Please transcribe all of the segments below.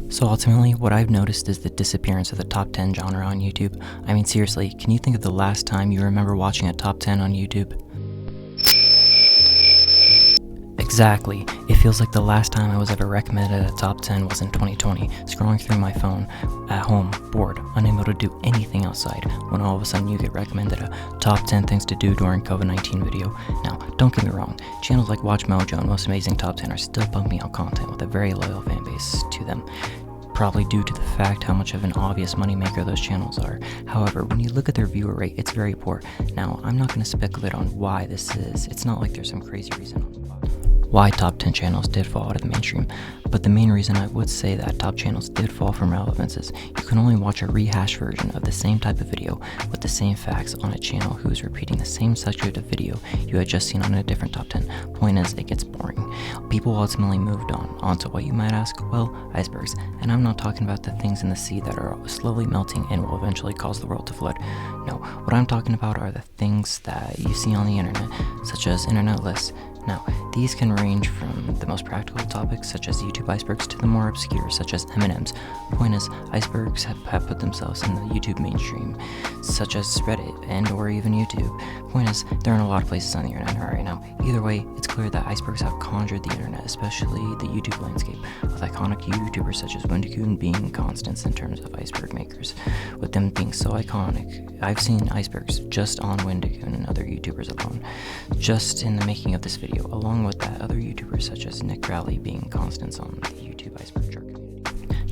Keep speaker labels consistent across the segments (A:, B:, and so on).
A: So ultimately, what I've noticed is the disappearance of the top 10 genre on YouTube. I mean, seriously, can you think of the last time you remember watching a top 10 on YouTube? Exactly. It feels like the last time I was ever recommended a top 10 was in 2020, scrolling through my phone, at home, bored, unable to do anything outside, when all of a sudden you get recommended a top 10 things to do during COVID-19 video. Now, don't get me wrong, channels like Watch Mojo and Most Amazing Top 10 are still pumping out content with a very loyal fan base to them, probably due to the fact how much of an obvious moneymaker those channels are. However, when you look at their viewer rate, it's very poor. Now, I'm not going to speculate on why this is. It's not like there's some crazy reason why top 10 channels did fall out of the mainstream, but the main reason I would say that top channels did fall from relevance is you can only watch a rehashed version of the same type of video with the same facts on a channel who is repeating the same subject of video you had just seen on a different top 10. Point is, it gets boring. People ultimately moved onto what you might ask, well, icebergs. And I'm not talking about the things in the sea that are slowly melting and will eventually cause the world to flood. No, what I'm talking about are the things that you see on the internet, such as internet lists. Now, these can range from the most practical topics such as YouTube icebergs to the more obscure such as M&Ms. Point is, icebergs have put themselves in the YouTube mainstream, such as Reddit and or even YouTube. Point is, they're in a lot of places on the internet right now. Either way, it's clear that icebergs have conjured the internet, especially the YouTube landscape, with iconic YouTubers such as Wendigoon being constants in terms of iceberg makers. With them being so iconic, I've seen icebergs just on Wendigoon and other YouTubers alone, just in the making of this video, along with that other YouTubers such as Nick Rowley being constants on the YouTube iceberg chart community.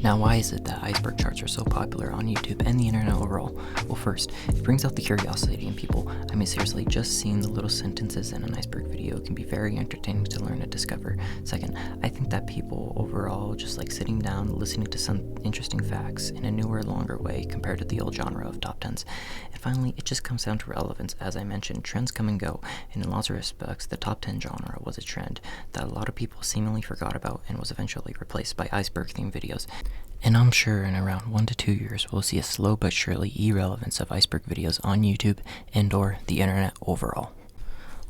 A: Now, why is it that iceberg charts are so popular on YouTube and the internet overall? Well, first, it brings out the curiosity in people. I mean, seriously, just seeing the little sentences in an iceberg video can be very entertaining to learn and discover. Second, I think that people overall just like sitting down, listening to some interesting facts in a newer, longer way compared to the old genre of top 10s. And finally, it just comes down to relevance. As I mentioned, trends come and go, and in lots of respects, the top 10 genre was a trend that a lot of people seemingly forgot about and was eventually replaced by iceberg-themed videos. And I'm sure in around 1 to 2 years, we'll see a slow but surely irrelevance of iceberg videos on YouTube and or the internet overall.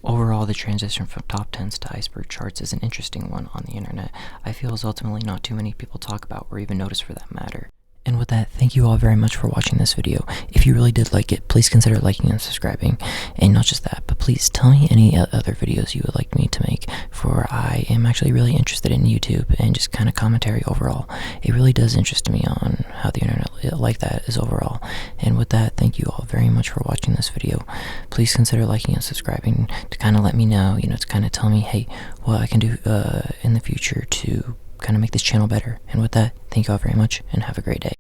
A: Overall, the transition from top 10s to iceberg charts is an interesting one on the internet. I feel is ultimately not too many people talk about or even notice for that matter. And with that, thank you all very much for watching this video. If you really did like it, please consider liking and subscribing. And not just that, but please tell me any other videos you would like me to make, for I am actually really interested in YouTube and just kind of commentary overall. It really does interest me on how the internet like that is overall. And with that, thank you all very much for watching this video. Please consider liking and subscribing to kind of let me know, to kind of tell me, hey, what I can do in the future to kind of make this channel better. And with that, thank you all very much and have a great day.